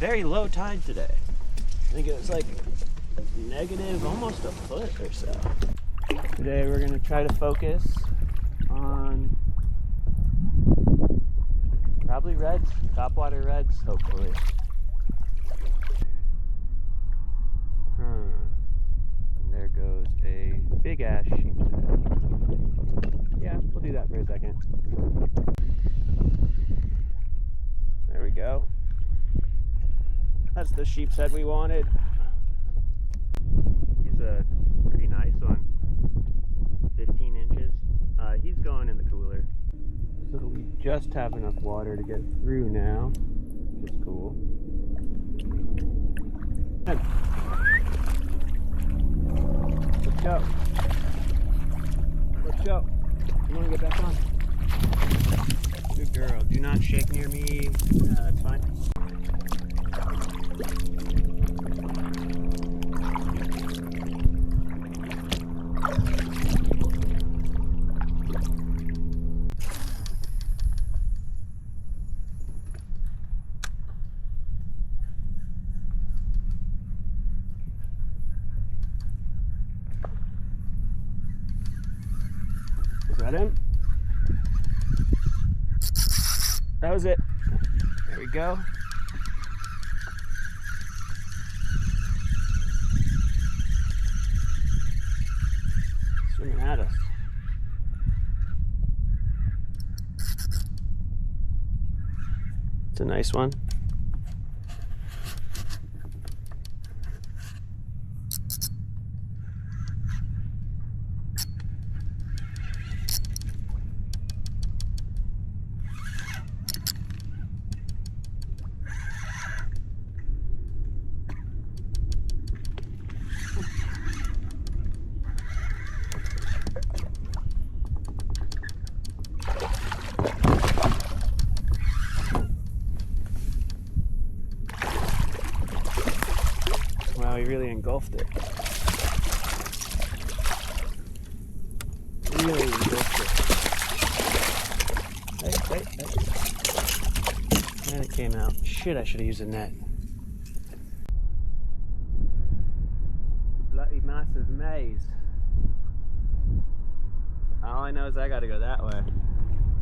very low tide today. I think it was like negative almost a foot or so. Today we're going to try to focus on probably reds, topwater reds, hopefully. There goes a big ass sheepshead. Yeah, we'll do that for a second. There we go. That's the sheepshead we wanted. He's a pretty nice one. 15 inches. He's going in the cooler. So we just have enough water to get through now, which is cool. Let's go. Let's go. You want to get back on? Good girl. Do not shake near me. That's fine. Is that him? That was it. There we go. Swimming at us. It's a nice one. Wow, he really engulfed it. Really engulfed it. Hey. And it came out. Shit, I should have used a net. Bloody massive maze. All I know is I gotta go that way.